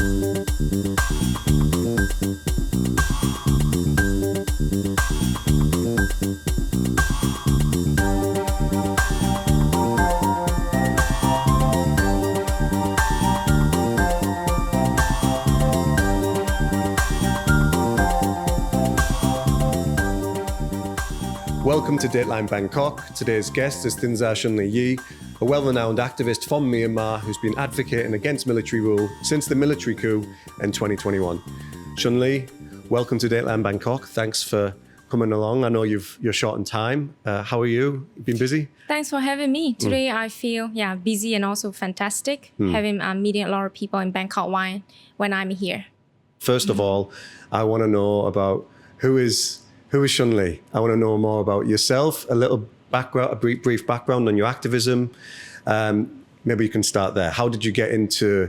Welcome to Dateline Bangkok. Today's guest is Thinzar Shunlei Yi, a well-renowned activist from Myanmar who's been advocating against military rule since the military coup in 2021. Shunlei, welcome to Dateline Bangkok. Thanks for coming along. I know you're short on time. How are you? Been busy? Thanks for having me. Today I feel busy and also fantastic having meeting a lot of people in Bangkok when I'm here. First of all, I want to know about who is Shunlei? I want to know more about yourself, a little background, a brief background on your activism. Maybe you can start there. How did you get into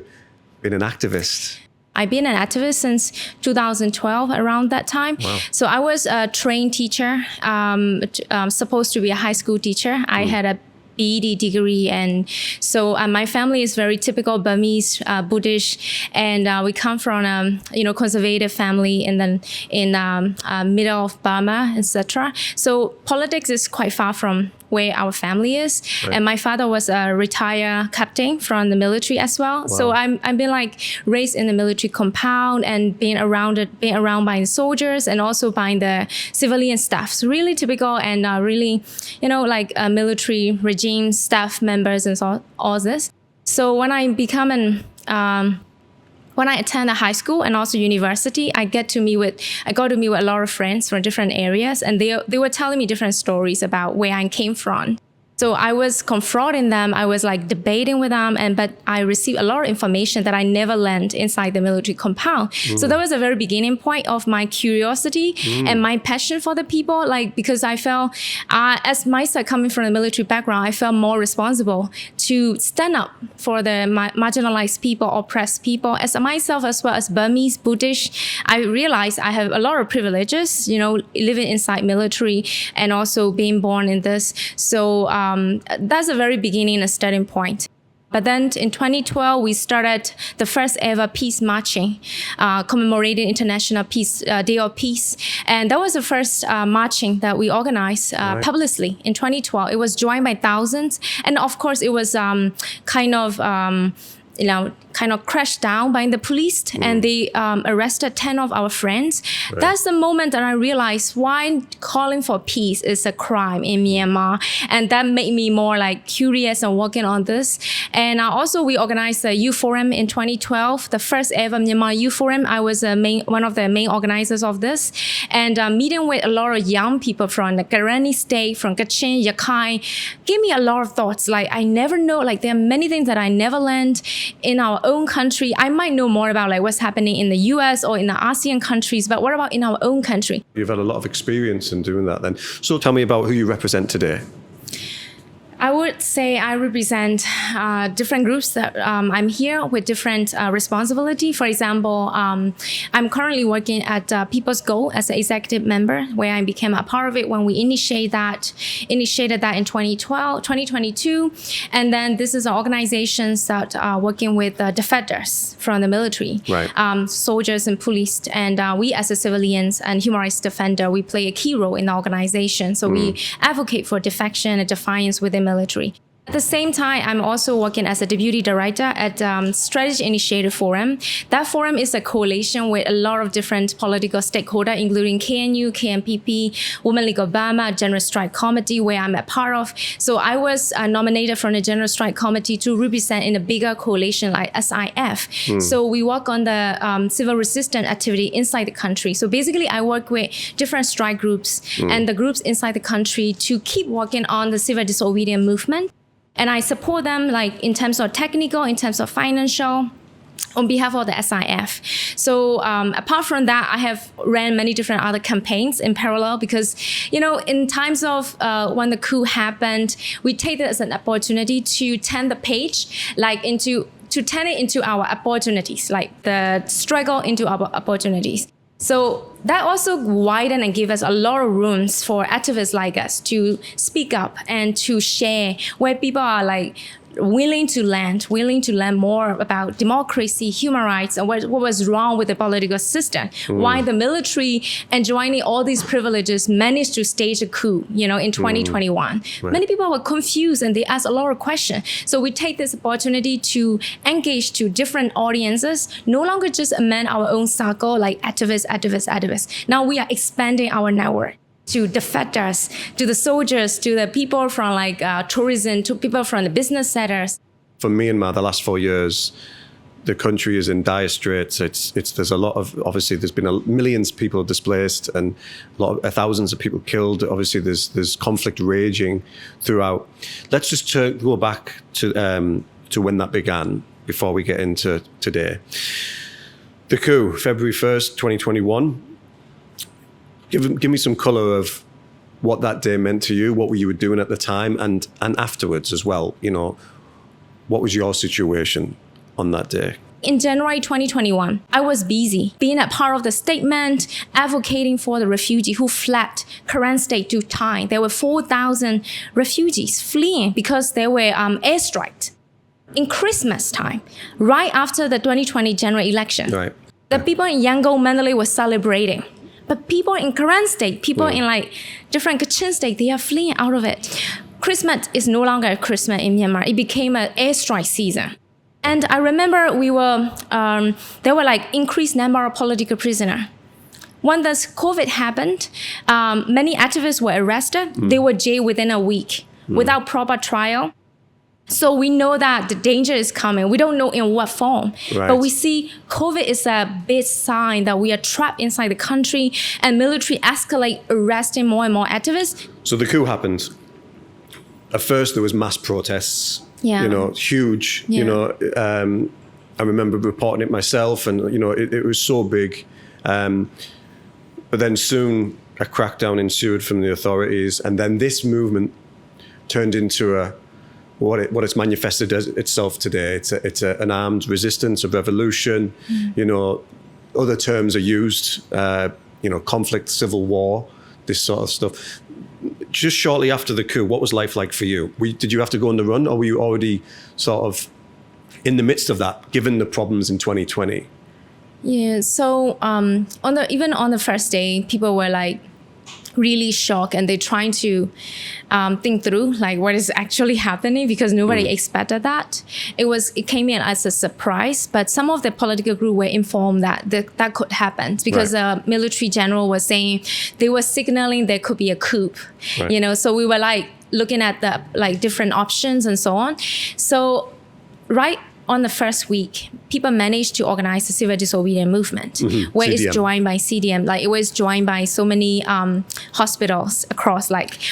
being an activist? I've been an activist since 2012, around that time. Wow. So I was a trained teacher, supposed to be a high school teacher. I had a BEd degree, and so my family is very typical Burmese, Buddhist, and we come from a conservative family in middle of Burma, etc. So politics is quite far from where our family is, right. And my father was a retired captain from the military as well. Wow. So I've been raised in the military compound and being around by the soldiers and also by the civilian staff. So really typical and really, military regime staff members and all this. So when I when I attended high school and also university, I got to meet with a lot of friends from different areas, and they were telling me different stories about where I came from. So I was confronting them, I was debating with them, but I received a lot of information that I never learned inside the military compound. So that was a very beginning point of my curiosity and my passion for the people, because I felt, as myself coming from a military background, I felt more responsible to stand up for the marginalized people, oppressed people. As myself, as well as Burmese, Buddhist, I realized I have a lot of privileges, living inside military and also being born in this. So that's a very beginning, a starting point. But then in 2012, we started the first ever peace marching, commemorating International Day of Peace. And that was the first marching that we organized publicly in 2012. It was joined by thousands. And of course, it was kind of crashed down by the police, and they arrested 10 of our friends. Right. That's the moment that I realized why calling for peace is a crime in Myanmar. And that made me more curious and working on this. And also we organized a youth forum in 2012, the first ever Myanmar youth forum. I was one of the main organizers of this. And meeting with a lot of young people from the Garani state, from Kachin, Yakai, gave me a lot of thoughts. I never know, there are many things that I never learned in our own country. I might know more about what's happening in the US or in the ASEAN countries, but what about in our own country? You've had a lot of experience in doing that then. So tell me about who you represent today. I would say I represent different groups that I'm here with different responsibility. For example, I'm currently working at People's Goal as an executive member, where I became a part of it when we initiated that in 2022. And then this is an organization that are working with defenders from the military, right. Soldiers and police. And we as a civilians and human rights defender, we play a key role in the organization. So we advocate for defection and defiance within military. At the same time, I'm also working as a deputy director at Strategy Initiative Forum. That forum is a coalition with a lot of different political stakeholders, including KNU, KNPP, Women League of Burma, General Strike Committee, where I'm a part of. So I was nominated from the General Strike Committee to represent in a bigger coalition like SIF. So we work on the civil resistance activity inside the country. So basically, I work with different strike groups and the groups inside the country to keep working on the civil disobedience movement. And I support them in terms of technical, in terms of financial, on behalf of the SIF. So apart from that, I have ran many different other campaigns in parallel because, in times of when the coup happened, we take it as an opportunity to turn the page, to turn it into our opportunities, the struggle into our opportunities. So that also widened and gave us a lot of rooms for activists like us to speak up and to share where people are willing to learn more about democracy, human rights, and what was wrong with the political system. Why the military, enjoying all these privileges, managed to stage a coup, in 2021. Many people were confused and they asked a lot of questions. So we take this opportunity to engage to different audiences, no longer just among our own circle, like activists. Now we are expanding our network to the fighters, to the soldiers, to the people from tourism, to people from the business setters. For Myanmar, the last 4 years, the country is in dire straits. There's a lot of, obviously there's been millions of people displaced and thousands of people killed. Obviously there's conflict raging throughout. Let's just go back to when that began before we get into today. The coup, February 1st, 2021. Give me some color of what that day meant to you, what you were doing at the time, and afterwards as well. What was your situation on that day? In January 2021, I was busy being a part of the statement, advocating for the refugees who fled current state to Thai. There were 4,000 refugees fleeing because they were airstriked. In Christmas time, right after the 2020 general election, the people in Yangon, Mandalay were celebrating. But people in current state, people in different Kachin state, they are fleeing out of it. Christmas is no longer a Christmas in Myanmar. It became an airstrike season. And I remember there were increased number of political prisoners. When this COVID happened, many activists were arrested. They were jailed within a week without proper trial. So we know that the danger is coming. We don't know in what form. But we see COVID is a big sign that we are trapped inside the country and military escalate, arresting more and more activists. So the coup happened. At first there was mass protests, huge, I remember reporting it myself and, it was so big. But then soon a crackdown ensued from the authorities. And then this movement turned into what it's manifested as itself today. It's an armed resistance, a revolution. Other terms are used, conflict, civil war, this sort of stuff. Just shortly after the coup, what was life like for you? Did you have to go on the run, or were you already sort of in the midst of that, given the problems in 2020? Yeah, so even on the first day, people were really shocked, and they're trying to think through what is actually happening, because nobody expected that. It came in as a surprise, but some of the political group were informed that that could happen, because the military general was saying they were signaling there could be a coup. So we were looking at the different options and so on. So right on the first week, people managed to organize the civil disobedience movement, where CDM. it's joined by CDM. It was joined by so many hospitals across.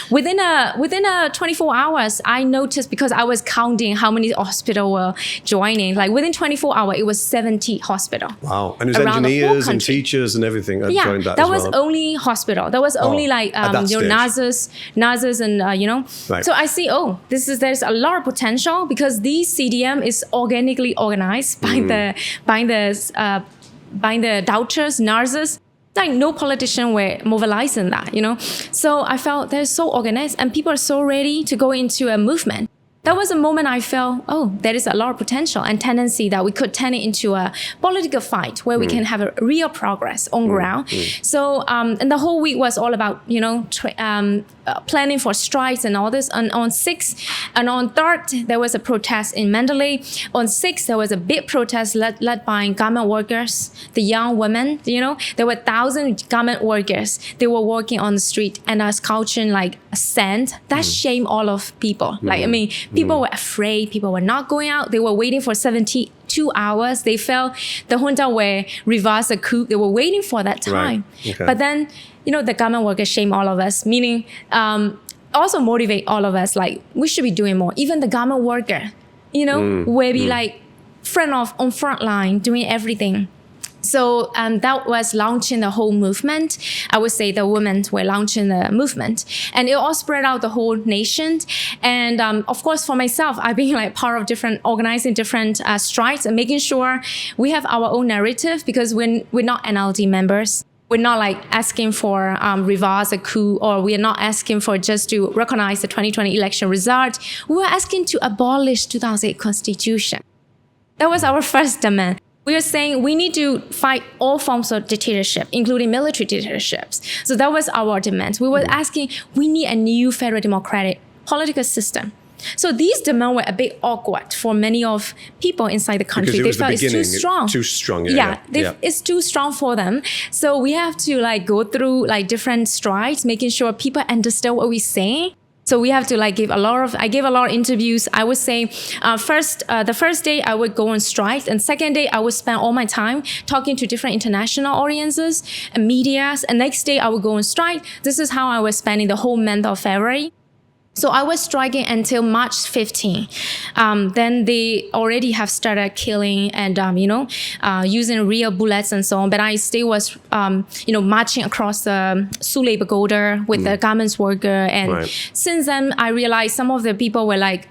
Within a 24 hours, I noticed, because I was counting how many hospitals were joining. Within 24 hours, it was 70 hospitals. Wow! And it was engineers and teachers and everything that joined that. That was only hospital. That was only nurses, and Right. So I see. There's a lot of potential, because these CDM is organized by the doctors, nurses. No politician were mobilizing that, So I felt they're so organized and people are so ready to go into a movement. That was a moment I felt, there is a lot of potential and tendency that we could turn it into a political fight where we can have a real progress on ground. So, and the whole week was all about, planning for strikes and all this. And on 6th and on 3rd, there was a protest in Mandalay. On 6th, there was a big protest led by garment workers, the young women, There were 1,000 garment workers. They were working on the street and are sculpting sand. That shamed all of people. People were afraid. People were not going out. They were waiting for 72 hours. They felt the junta were reverse the coup. They were waiting for that time. Right. Okay. But then, the garment workers shame all of us, meaning also motivate all of us. We should be doing more. Even the garment worker, will be front line doing everything. So that was launching the whole movement. I would say the women were launching the movement, and it all spread out the whole nation. And of course, for myself, I've been part of organizing different strikes and making sure we have our own narrative, because we're not NLD members. We're not like asking for reverse a coup, or we are not asking for just to recognize the 2020 election result. We were asking to abolish 2008 constitution. That was our first demand. We are saying we need to fight all forms of dictatorship, including military dictatorships. So that was our demand. We were asking, we need a new federal democratic political system. So these demands were a bit awkward for many of people inside the country. Because it was they felt the beginning, it's too strong. Too strong. It's too strong for them. So we have to like go through like different strides, making sure people understand what we're saying. So we have to like I gave a lot of interviews. I would say the first day I would go on strike, and second day I would spend all my time talking to different international audiences and medias. And next day I would go on strike. This is how I was spending the whole month of February. So I was striking until March 15. Then they already have started killing and, using real bullets and so on. But I still was, marching across the Shunlei Yi with the garments worker. And since then, I realized some of the people were like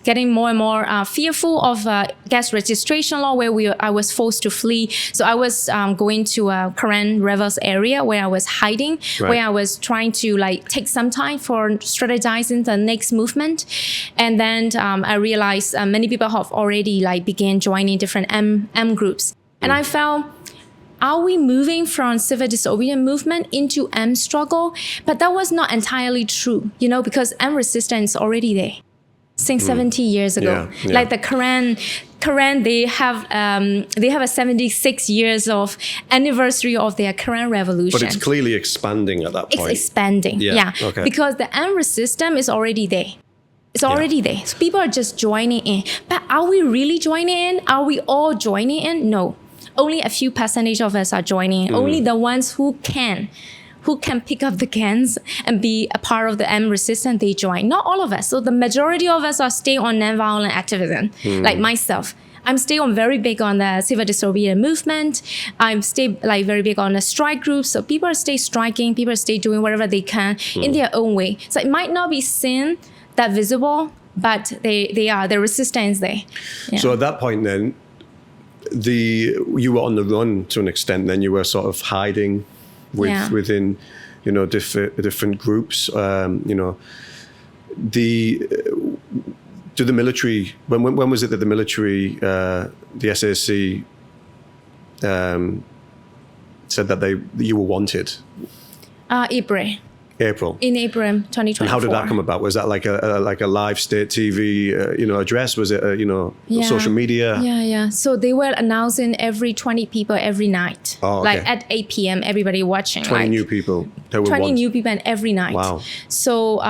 getting more and more fearful of gas registration law, where I was forced to flee. So I was going to a Korean rebels area where I was hiding, where I was trying to like take some time for strategizing the next movement. And then I realized many people have already like began joining different M groups. And I felt, are we moving from civil disobedience movement into M struggle? But that was not entirely true, because M resistance is already there since 70 years ago. Like the Korean, they have a 76 years of anniversary of their Korean revolution. But it's clearly expanding at that point. It's expanding, Okay. Because the M system is already there. It's already there. So people are just joining in. But are we really joining in? Are we all joining in? No. Only a few percentage of us are joining in. Only the ones who can pick up the cans and be a part of the M resistance, they join. Not all of us. So the majority of us are still on nonviolent activism, like myself. I'm still very big on the civil disobedience movement. I'm still like very big on the strike groups. So people are still striking, people are still doing whatever they can in their own way. So it might not be seen that visible, but the resistance there. Yeah. So at that point then, you were on the run to an extent, then you were sort of hiding within, different groups. Do the military? When was it that the military, the SAC, said that you were wanted? April. In April 2024. And how did that come about? Was that like a live state TV, address? Was it, social media? Yeah. So they were announcing every 20 people every night. Oh, okay. Like at 8 p.m., everybody watching. 20 new people. 20 new people and every night. Wow. So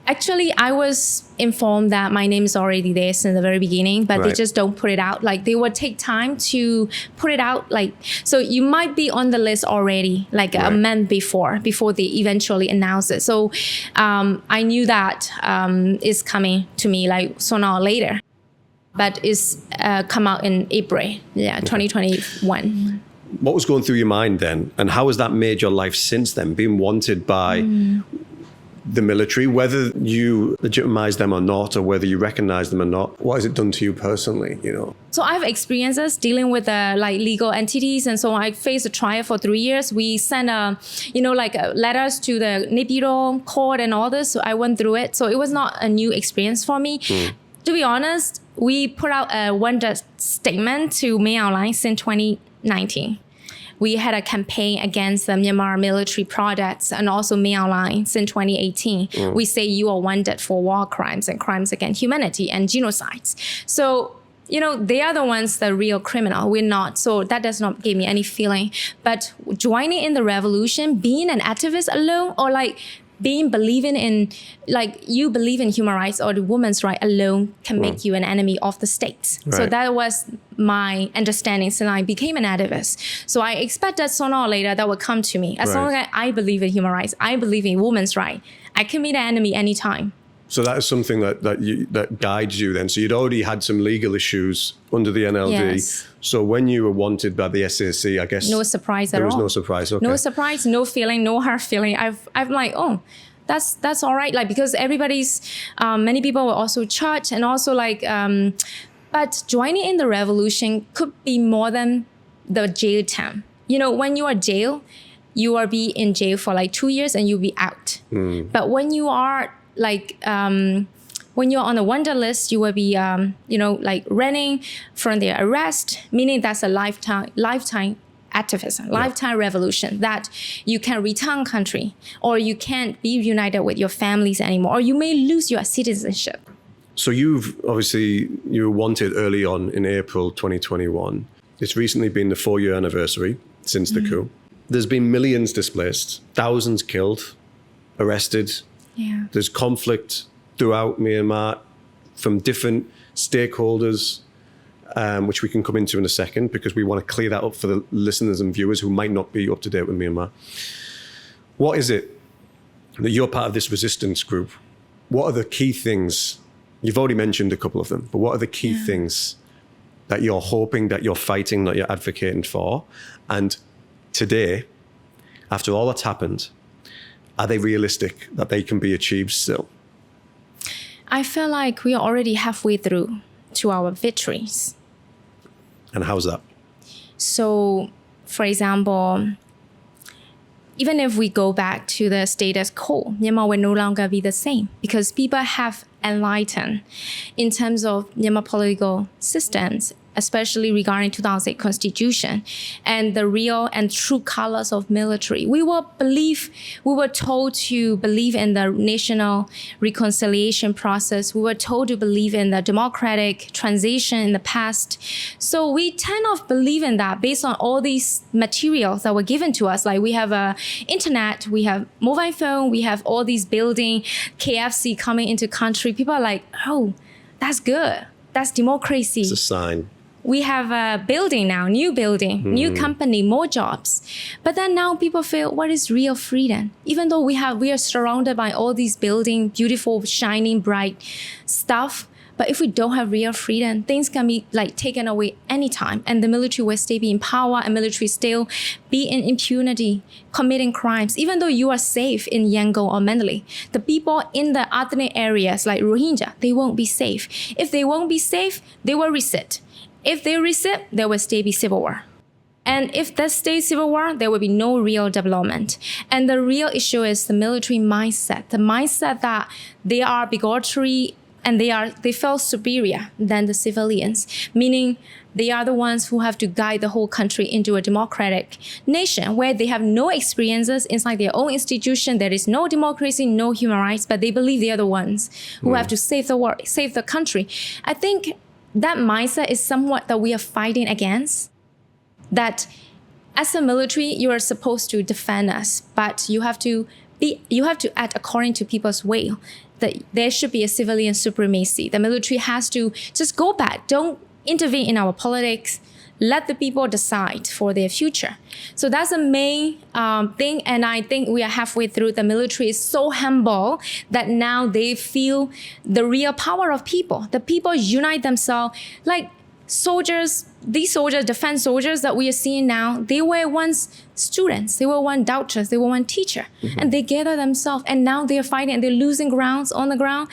actually, I was informed that my name is already there since the very beginning, but they just don't put it out. Like they would take time to put it out. Like, so you might be on the list already, like a month before they eventually announce it. So I knew that is coming to me like sooner or later, but it's come out in April, 2021. What was going through your mind then? And how has that made your life since then, being wanted by the military, whether you legitimize them or not, or whether you recognize them or not? What has it done to you personally, So I have experiences dealing with legal entities, and so I faced a trial for 3 years. We sent letters to the Nipiro court and all this. So I went through it. So it was not a new experience for me. To be honest, we put out a one statement to Myanmar Online since 2019. We had a campaign against the Myanmar military products and also Myanmar Online since 2018. We say you are wanted for war crimes and crimes against humanity and genocides. So, they are the ones, the real criminal. We're not. So that does not give me any feeling. But joining in the revolution, being an activist alone, or like believing in, like you believe in human rights or the women's right alone can make you an enemy of the state. Right. So that was my understanding since I became an activist. So I expect that sooner or later that would come to me. As long as I believe in human rights, I believe in women's rights, I can meet an enemy anytime. So that is something that guides you then. So you'd already had some legal issues under the NLD. Yes. So when you were wanted by the SAC, I guess no surprise at all. There was no surprise. Okay. No surprise, no feeling, no hard feeling. I'm like, oh, that's all right. Like, because everybody's many people were also charged, and also like but joining in the revolution could be more than the jail term. when you are jail, you will be in jail for like 2 years and you'll be out. But when you are when you're on the wonder list, you will be, like running from their arrest, meaning that's a lifetime activism, lifetime revolution, that you can return country, or you can't be united with your families anymore, or you may lose your citizenship. So you were wanted early on in April 2021. It's recently been the 4-year anniversary since the coup. There's been millions displaced, thousands killed, arrested. Yeah. There's conflict throughout Myanmar from different stakeholders, which we can come into in a second, because we want to clear that up for the listeners and viewers who might not be up to date with Myanmar. What is it that you're part of this resistance group? What are the key things? You've already mentioned a couple of them, but what are the key things that you're hoping, that you're fighting, that you're advocating for? And today, after all that's happened, are they realistic that they can be achieved still? I feel like we are already halfway through to our victories. And how's that? So, for example, even if we go back to the status quo, Myanmar will no longer be the same, because people have enlightened in terms of Myanmar political systems, especially regarding 2008 constitution and the real and true colors of military. We were told to believe in the national reconciliation process. We were told to believe in the democratic transition in the past. So we tend to believe in that based on all these materials that were given to us. Like we have internet, we have mobile phone, we have all these building, KFC coming into country. People are like, oh, that's good. That's democracy. It's a sign. We have a building now, new building, new company, more jobs. But then now people feel, what is real freedom? Even though we are surrounded by all these building, beautiful, shining, bright stuff. But if we don't have real freedom, things can be like taken away anytime. And the military will still be in power, and military still be in impunity, committing crimes. Even though you are safe in Yangon or Mandalay, the people in the ethnic areas like Rohingya, they won't be safe. If they won't be safe, they will reset. If they reset, there will still be civil war. And if there stays civil war, there will be no real development. And the real issue is the military mindset, the mindset that they are bigotry and they feel superior than the civilians, meaning they are the ones who have to guide the whole country into a democratic nation where they have no experiences inside their own institution. There is no democracy, no human rights, but they believe they are the ones who have to save the world, save the country. I think that mindset is somewhat that we are fighting against. That as a military, you are supposed to defend us, but you have to act according to people's will. That there should be a civilian supremacy. The military has to just go back. Don't intervene in our politics. Let the people decide for their future. So that's the main thing. And I think we are halfway through. The military is so humble that now they feel the real power of people. The people unite themselves. Like soldiers, these soldiers, defense soldiers that we are seeing now, they were once students. They were once doctors. They were once teacher. And they gather themselves. And now they're fighting and they're losing grounds on the ground.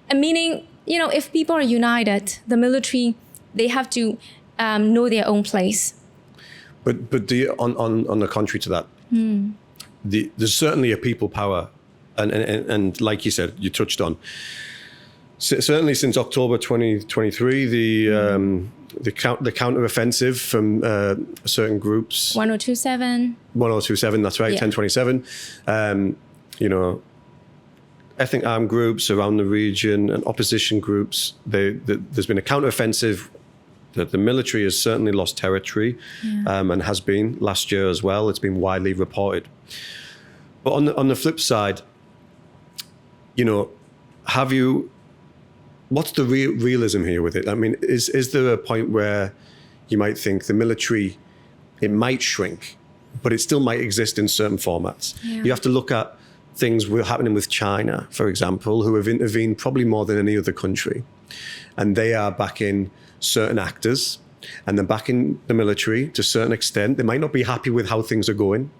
And meaning, if people are united, the military, they have to know their own place. But on the contrary to that, there's certainly a people power, and like you said, you touched on, certainly since October 2023, the counter-offensive from certain groups. 1027. 1027, that's right, 1027. Ethnic armed groups around the region and opposition groups, there's been a counter-offensive. The military has certainly lost territory and has been last year as well. It's been widely reported. But on the flip side, what's the realism here with it? I mean, is there a point where you might think the military, it might shrink, but it still might exist in certain formats? Yeah. You have to look at things happening with China, for example, who have intervened probably more than any other country. And they are backing certain actors, and they're backing the military to a certain extent. They might not be happy with how things are going,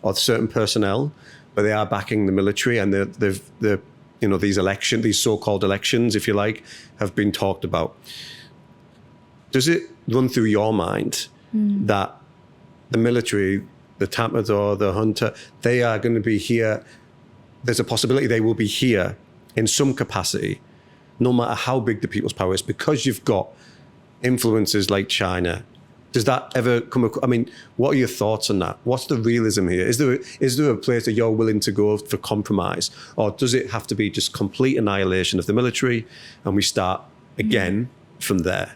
or certain personnel, but they are backing the military, and these so-called elections, if you like, have been talked about. Does it run through your mind that the military, the Tatmadaw, the junta, they are going to be here. There's a possibility they will be here in some capacity, no matter how big the people's power is, because you've got influences like China. Does that ever come across? I mean, what are your thoughts on that? What's the realism here? Is there a place that you're willing to go for compromise? Or does it have to be just complete annihilation of the military and we start again from there?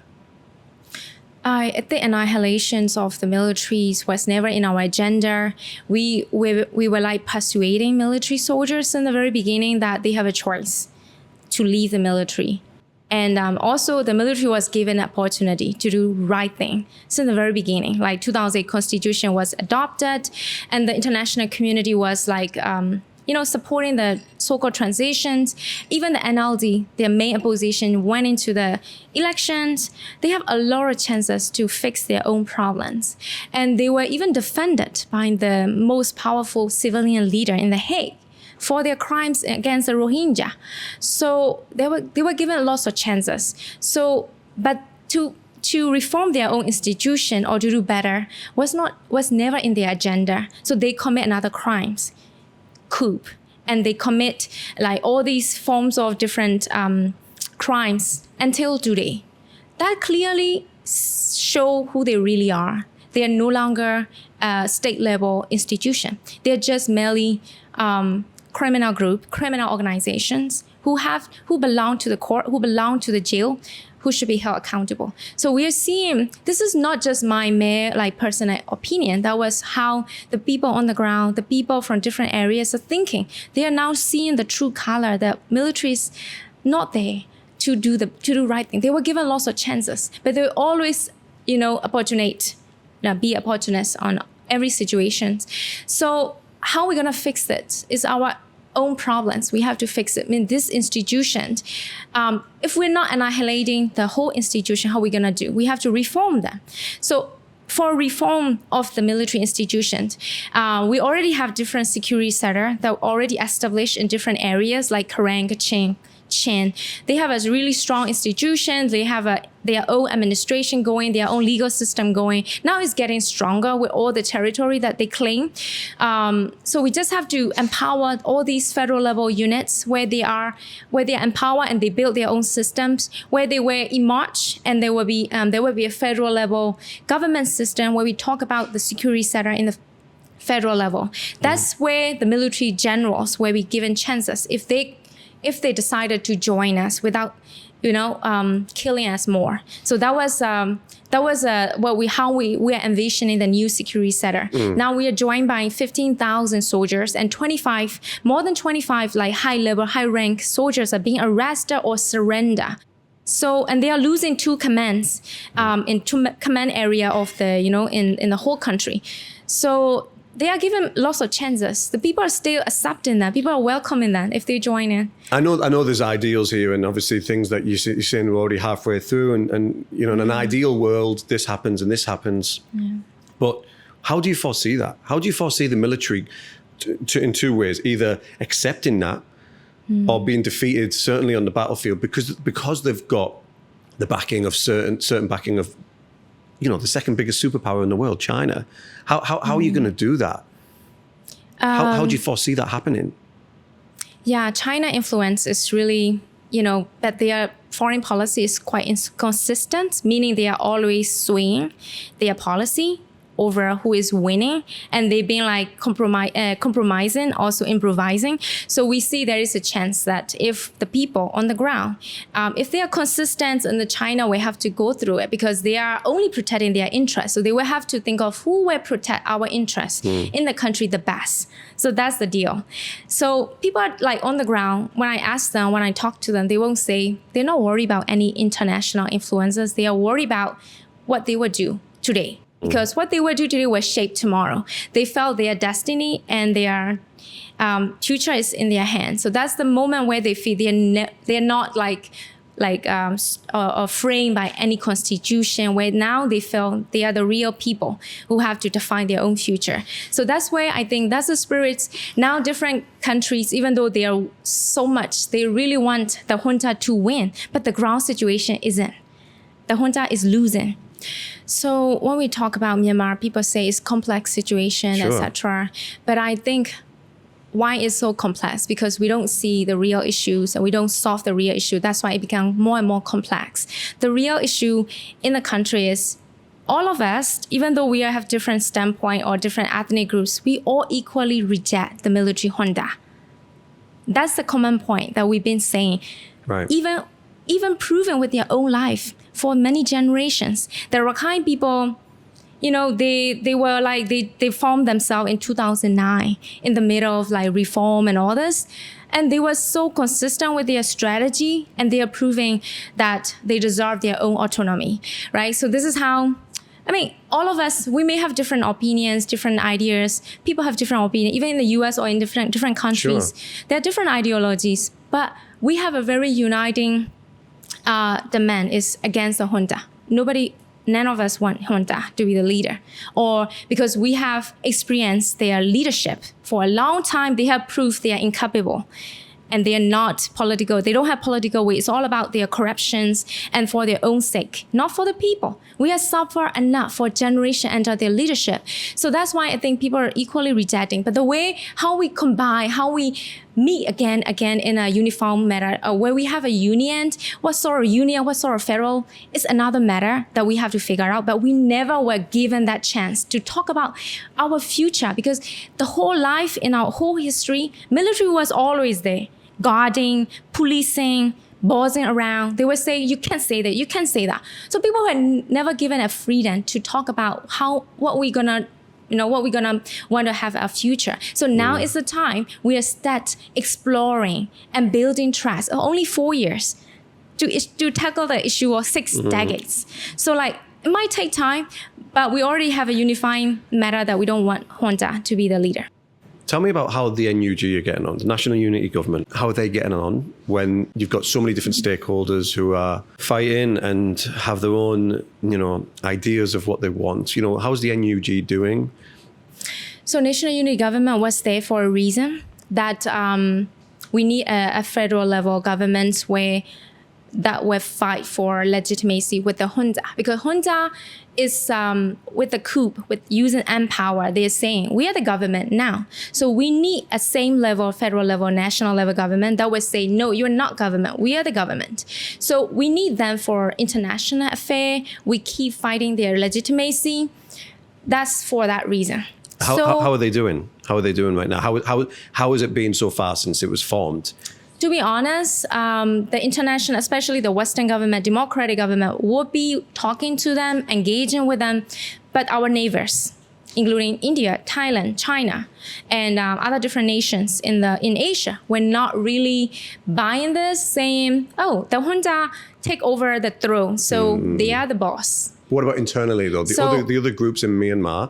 I think annihilations of the militaries was never in our agenda. We were like persuading military soldiers in the very beginning that they have a choice to leave the military. And also the military was given an opportunity to do right thing since the very beginning. Like 2008 constitution was adopted and the international community was like, supporting the so-called transitions. Even the NLD, their main opposition, went into the elections. They have a lot of chances to fix their own problems. And they were even defended by the most powerful civilian leader in The Hague for their crimes against the Rohingya. So they were given lots of chances. So, but to reform their own institution or to do better was never in their agenda. So they commit another crimes, coup, and they commit like all these forms of different crimes until today. That clearly show who they really are. They are no longer a state-level institution. They're just merely criminal group, criminal organizations who belong to the court, who belong to the jail, who should be held accountable. So we are seeing, this is not just my mere like personal opinion. That was how the people on the ground, the people from different areas are thinking. They are now seeing the true color that military is not there to do the right thing. They were given lots of chances, but they were always, be opportunists on every situation. So how we're gonna fix it is our own problems. We have to fix it. I mean, this institution, if we're not annihilating the whole institution, how are we gonna do? We have to reform them. So for reform of the military institutions, we already have different security sector that are already established in different areas like Karang, Chen. They have a really strong institution. They have their own administration going, their own legal system going. Now it's getting stronger with all the territory that they claim. So we just have to empower all these federal level units where they are empowered and they build their own systems, where they were in March, and there will be a federal level government system where we talk about the security sector in the federal level. That's where the military generals, where we given chances, if they decided to join us without, killing us more. So that was how we are envisioning the new security sector. Now we are joined by 15,000 soldiers and more than 25 like high-level, high-rank soldiers are being arrested or surrender. So, and they are losing two commands in two command area of the, in the whole country. So they are given lots of chances. The people are still accepting that. People are welcoming that if they join in. I know there's ideals here and obviously things that you're saying we're already halfway through and in an ideal world, this happens and this happens. Yeah. But how do you foresee that? How do you foresee the military in two ways, either accepting that or being defeated, certainly on the battlefield, because they've got the backing of certain backing of the second biggest superpower in the world, China. How are you going to do that? How do you foresee that happening? Yeah, China influence is really, that their foreign policy is quite inconsistent, meaning they are always swaying their policy over who is winning, and they've been like compromising, also improvising. So we see there is a chance that if the people on the ground, if they are consistent in the China, we have to go through it because they are only protecting their interests. So they will have to think of who will protect our interests in the country the best. So that's the deal. So people are like on the ground, when I ask them, when I talk to them, they won't say, they're not worried about any international influences. They are worried about what they would do today. Because what they will do today will shape tomorrow. They felt their destiny and their future is in their hands. So that's the moment where they feel they're not framed by any constitution, where now they feel they are the real people who have to define their own future. So that's where I think that's the spirit. Now different countries, even though they are so much, they really want the junta to win, but the ground situation isn't. The junta is losing. So when we talk about Myanmar, people say it's complex situation, Sure. etc. But I think why it's so complex? Because we don't see the real issues and we don't solve the real issue. That's why it becomes more and more complex. The real issue in the country is all of us, even though we have different standpoint or different ethnic groups, we all equally reject the military junta. That's the common point that we've been saying. Right. Even proven with their own life for many generations. The Rakhine people, you know, they were like, they formed themselves in 2009 in the middle of like reform and all this. And they were so consistent with their strategy and they are proving that they deserve their own autonomy, right? So this is how, I mean, all of us, we may have different opinions, different ideas. People have different opinions, even in the US or in different countries. Sure. There are different ideologies, but we have a very uniting demand is against the junta. None of us want junta to be the leader. Or because we have experienced their leadership for a long time, they have proved they are incapable. And they are not political. They don't have political weight. It's all about their corruptions and for their own sake, not for the people. We have suffered enough for a generation under their leadership. So that's why I think people are equally rejecting. But the way how we combine, how we meet again in a uniform matter, where we have a union, what sort of federal is another matter that we have to figure out. But we never were given that chance to talk about our future because the whole life in our whole history, military was always there. Guarding, policing, bossing around. They would say, you can't say that, you can't say that. So people had never given a freedom to talk about what we're gonna want to have our future. So now is the time we are start exploring and building trust. Only 4 years to tackle the issue of 6 decades. So like, it might take time, but we already have a unifying matter that we don't want junta to be the leader. Tell me about how the NUG are getting on, the National Unity Government. How are they getting on when you've got so many different stakeholders who are fighting and have their own, ideas of what they want? How's the NUG doing? So National Unity Government was there for a reason that we need a federal level government that will fight for legitimacy with the junta. Because junta is with the coup, with using power, they're saying, we are the government now. So we need a same level, federal level, national level government that will say, no, you're not government, we are the government. So we need them for international affairs. We keep fighting their legitimacy. That's for that reason. How are they doing? How are they doing right now? How has it been so far since it was formed? To be honest, the international, especially the Western government, democratic government, would be talking to them, engaging with them. But our neighbors, including India, Thailand, China, and other different nations in Asia, were not really buying this, saying, "Oh, the junta take over the throne, so they are the boss." What about internally though? The other groups in Myanmar.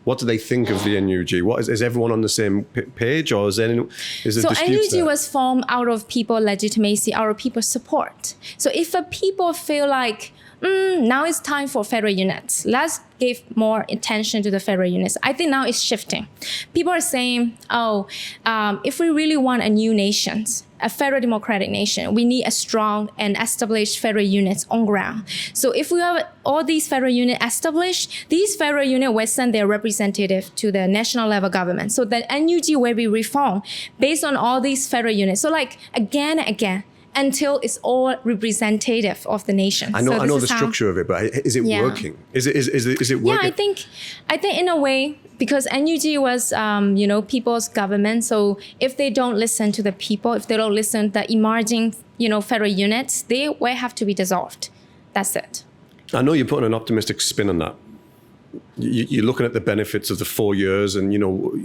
What do they think of the NUG? Is everyone on the same page, or is there disputes NUG there? was formed out of people legitimacy, out of people support. So if the people feel like now it's time for federal units, let's give more attention to the federal units. I think now it's shifting. People are saying, if we really want a new nation, a federal democratic nation, we need a strong and established federal units on ground. So if we have all these federal units established, these federal units will send their representative to the national level government. So the NUG will be reformed based on all these federal units. So like again and again, until it's all representative of the nation. I know the structure of it, but is it working? Is it working? Yeah, I think in a way, because NUG was people's government. So if they don't listen to the people, if they don't listen to the emerging federal units, they will have to be dissolved. That's it. I know you're putting an optimistic spin on that. You're looking at the benefits of the 4 years, and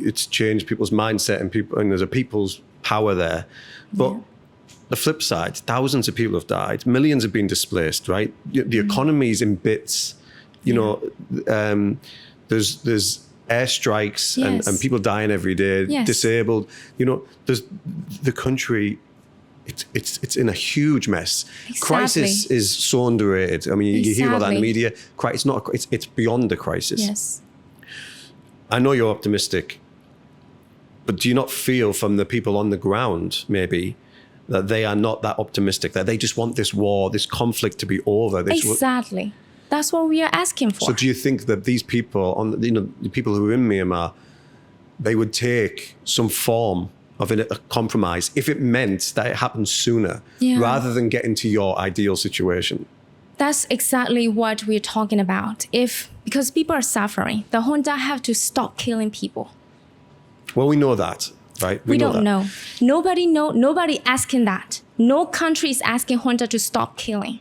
it's changed people's mindset and there's a people's power there, but. The flip side, thousands of people have died, millions have been displaced, right? The economy's in bits. There's airstrikes and people dying every day, disabled. There's the country. It's in a huge mess. Exactly. Crisis is so underrated. I mean, you hear about that in the media. It's beyond a crisis. Yes. I know you're optimistic, but do you not feel from the people on the ground, maybe, that they are not that optimistic, that they just want this war, this conflict to be over? Exactly. That's what we are asking for. So do you think that these people, the people who are in Myanmar, they would take some form of a compromise if it meant that it happened sooner, rather than get into your ideal situation? That's exactly what we're talking about. Because people are suffering, the junta have to stop killing people. Well, we know that, right? We don't know. Nobody asking that. No country is asking junta to stop killing.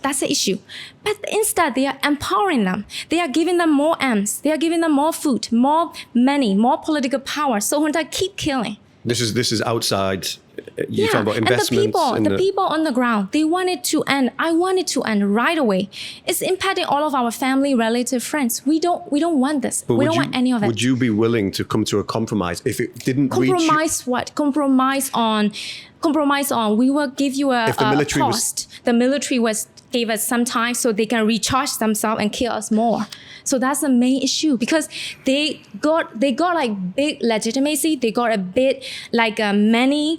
That's the issue. But instead, they are empowering them. They are giving them more arms. They are giving them more food, more money, more political power. So junta keep killing. This is outside. You're talking about investments. And the people on the ground, they want it to end. I want it to end right away. It's impacting all of our family, relative, friends. We don't want this. We don't want any of it. Would you be willing to come to a compromise if it didn't compromise reach what? Compromise on. We will give you a cost. The military gave us some time so they can recharge themselves and kill us more. So that's the main issue, because they got like big legitimacy. They got a bit like many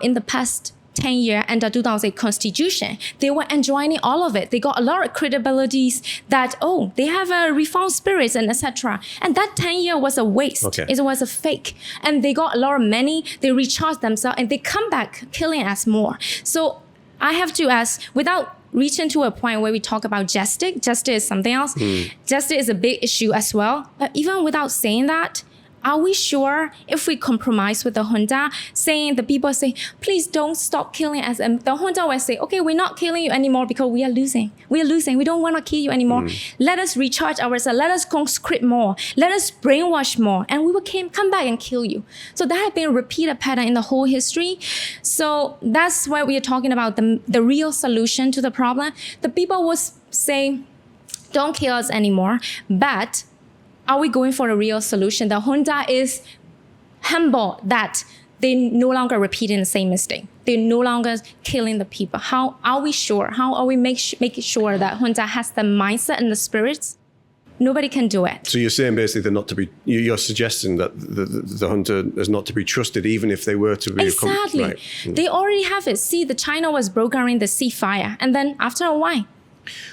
in the past 10 years under 2008 constitution. They were enjoying all of it. They got a lot of credibilities that, they have a reform spirit and etc. And that 10 years was a waste. Okay. It was a fake. And they got a lot of money. They recharged themselves and they come back killing us more. So I have to ask, without reaching to a point where we talk about justice is something else. Justice is a big issue as well. But even without saying that, are we sure if we compromise with the junta, saying the people say, please don't stop killing us, and the junta will say, okay, we're not killing you anymore because we are losing. We are losing. We don't want to kill you anymore. Let us recharge ourselves. Let us conscript more. Let us brainwash more, and we will come back and kill you. So that has been a repeated pattern in the whole history. So that's why we are talking about the real solution to the problem. The people will say, don't kill us anymore, but are we going for a real solution? The junta is humble that they no longer repeating the same mistake. They're no longer killing the people. How are we sure? How are we making sure that junta has the mindset and the spirits? Nobody can do it. So you're saying basically they're not to be. You're suggesting that the junta is not to be trusted, even if they were to be. Exactly. Right. They already have it. See, the China was brokering the ceasefire, and then after a while,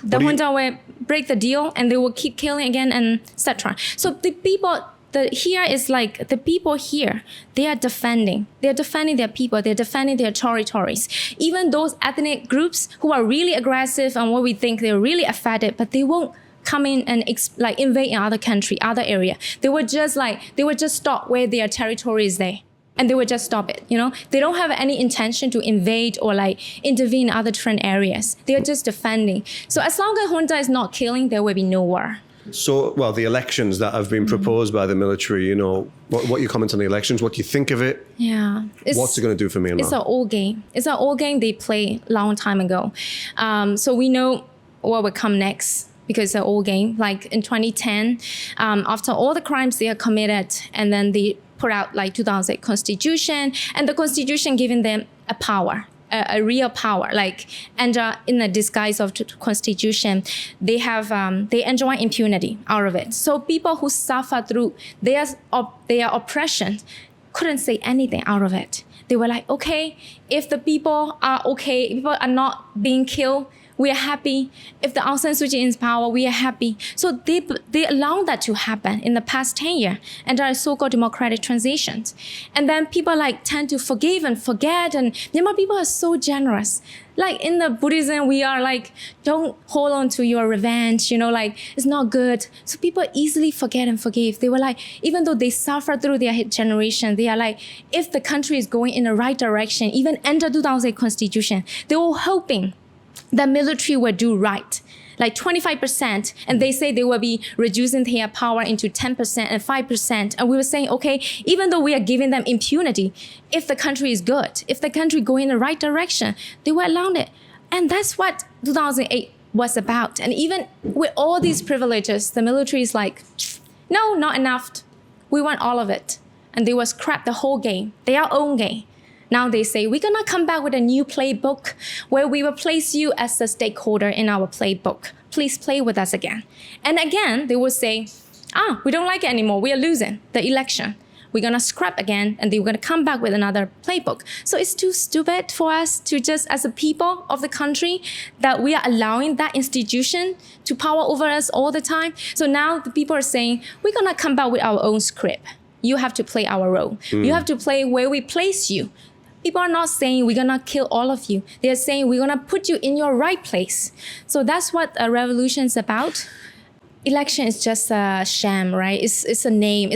the junta will break the deal and they will keep killing again and etc. So the people, the people here, they are defending their people, they're defending their territories. Even those ethnic groups who are really aggressive and what we think they're really affected, but they won't come in and invade in other country, other area. They would just stop where their territory is there. And they would just stop it, They don't have any intention to invade or intervene in other different areas. They are just defending. So as long as junta is not killing, there will be no war. So, the elections that have been proposed by the military, what you comment on the elections? What do you think of it? Yeah. What's it going to do for Myanmar? It's an old game. It's an old game they played a long time ago. So we know what will come next, because it's an old game. Like in 2010, after all the crimes they have committed, and then they put out 2008 constitution, and the constitution giving them a power, a real power, and in the disguise of constitution, they enjoy impunity out of it. So people who suffer through their oppression couldn't say anything out of it. They were like, okay, if the people are okay, people are not being killed, we are happy. If the Aung San Suu Kyi is in power, we are happy. So they allow that to happen in the past 10 years, and there are so-called democratic transitions. And then people tend to forgive and forget, and Myanmar people are so generous. In the Buddhism, we are don't hold on to your revenge, it's not good. So people easily forget and forgive. They were even though they suffer through their generation, they are if the country is going in the right direction, even under 2008 constitution, they were hoping the military will do right, 25%, and they say they will be reducing their power into 10% and 5%. And we were saying, okay, even though we are giving them impunity, if the country is good, if the country going in the right direction, they will allow it. And that's what 2008 was about. And even with all these privileges, the military is no, not enough. We want all of it. And they will scrap the whole game, their own game. Now they say, we're going to come back with a new playbook where we will place you as a stakeholder in our playbook. Please play with us again. And again, they will say, we don't like it anymore. We are losing the election. we're going to scrap again, and then we're going to come back with another playbook. So it's too stupid for us to just, as a people of the country, that we are allowing that institution to power over us all the time. So now the people are saying, we're going to come back with our own script. You have to play our role. You have to play where we place you. People are not saying we're going to kill all of you. They're saying we're going to put you in your right place. So that's what a revolution is about. Election is just a sham, right? It's a name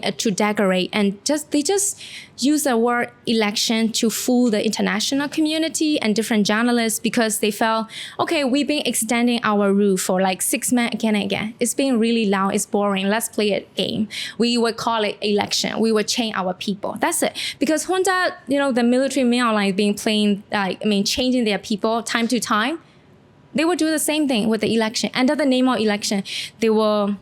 to decorate, and they just use the word election to fool the international community and different journalists, because they felt, okay, we've been extending our rule for like 6 months again and again. It's been really loud, it's boring, let's play a game. We would call it election. We would change our people. That's it. Because junta, the military mainline being playing, changing their people time to time. They will do the same thing with the election. Under the name of election, they will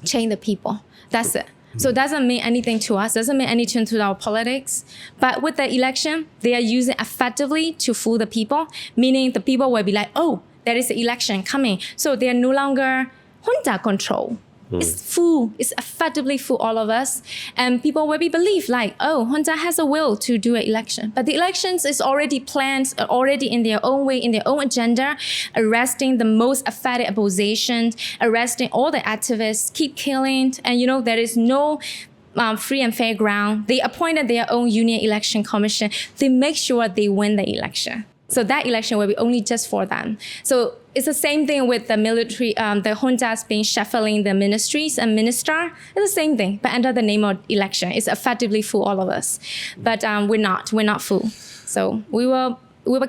change the people. That's it. So it doesn't mean anything to us, doesn't mean anything to our politics. But with the election, they are using effectively to fool the people, meaning the people will be like, oh, there is an election coming. So they are no longer junta control. It's effectively fool all of us. And people will believe like, oh, junta has a will to do an election. But the elections is already planned, already in their own way, in their own agenda, arresting the most affected opposition, arresting all the activists, keep killing. And there is no free and fair ground. They appointed their own union election commission. They make sure they win the election. So that election will be only just for them. So it's the same thing with the military, the juntas being shuffling the ministries and minister. It's the same thing, but under the name of election. It's effectively fool all of us. But we're not fool. So we will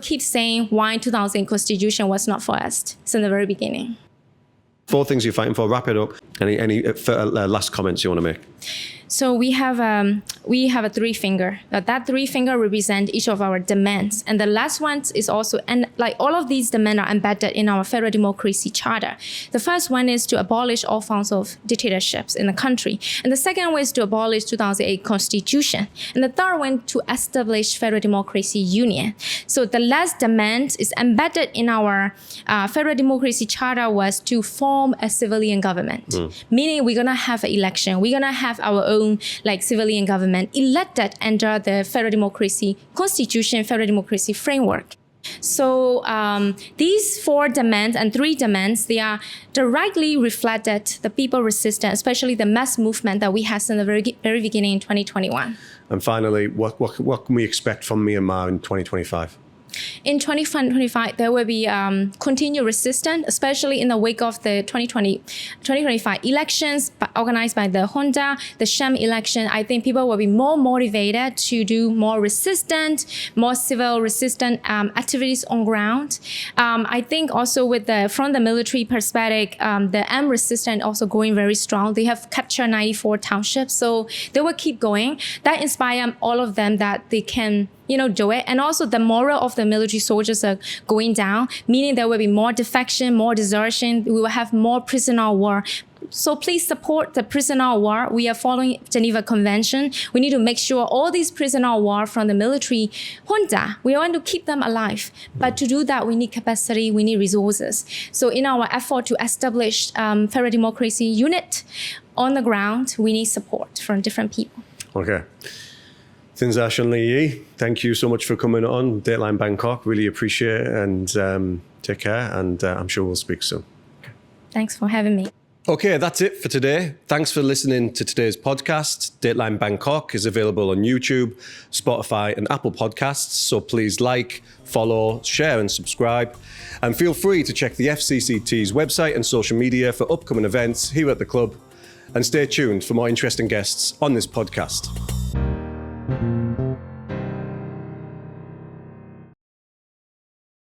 keep saying why 2008 Constitution was not for us since the very beginning. 4 things you're fighting for. Wrap it up. Any last comments you want to make? So we have a 3-finger. That 3-finger represent each of our demands, and the last one is also, and like all of these demands are embedded in our federal democracy charter. The first one is to abolish all forms of dictatorships in the country, and the second one is to abolish 2008 Constitution, and the third one to establish federal democracy union. So the last demand is embedded in our federal democracy charter was to form a civilian government, meaning we're gonna have an election, we're gonna have our own civilian government elected under the federal democracy constitution, federal democracy framework. So these 4 demands and 3 demands, they are directly reflected the people resistance, especially the mass movement that we had in the very beginning in 2021. And finally, what can we expect from Myanmar in 2025? In 2025, there will be continued resistance, especially in the wake of the 2025 elections organized by the junta, the sham election. I think people will be more motivated to do more resistant, more civil resistant activities on ground. I think also from the military perspective, the armed resistance also going very strong. They have captured 94 townships, so they will keep going. That inspires all of them that they can do it. And also the moral of the military soldiers are going down, meaning there will be more defection, more desertion. We will have more prisoner of war. So please support the prisoner of war. We are following Geneva Convention. We need to make sure all these prisoner of war from the military junta, we want to keep them alive. But to do that, we need capacity, we need resources. So in our effort to establish federal democracy unit on the ground, we need support from different people. Okay. Thinzar Shunlei Yi, thank you so much for coming on Dateline Bangkok. Really appreciate it, and take care, and I'm sure we'll speak soon. Okay. Thanks for having me. Okay, that's it for today. Thanks for listening to today's podcast. Dateline Bangkok is available on YouTube, Spotify, and Apple Podcasts. So please like, follow, share, and subscribe. And feel free to check the FCCT's website and social media for upcoming events here at the club. And stay tuned for more interesting guests on this podcast.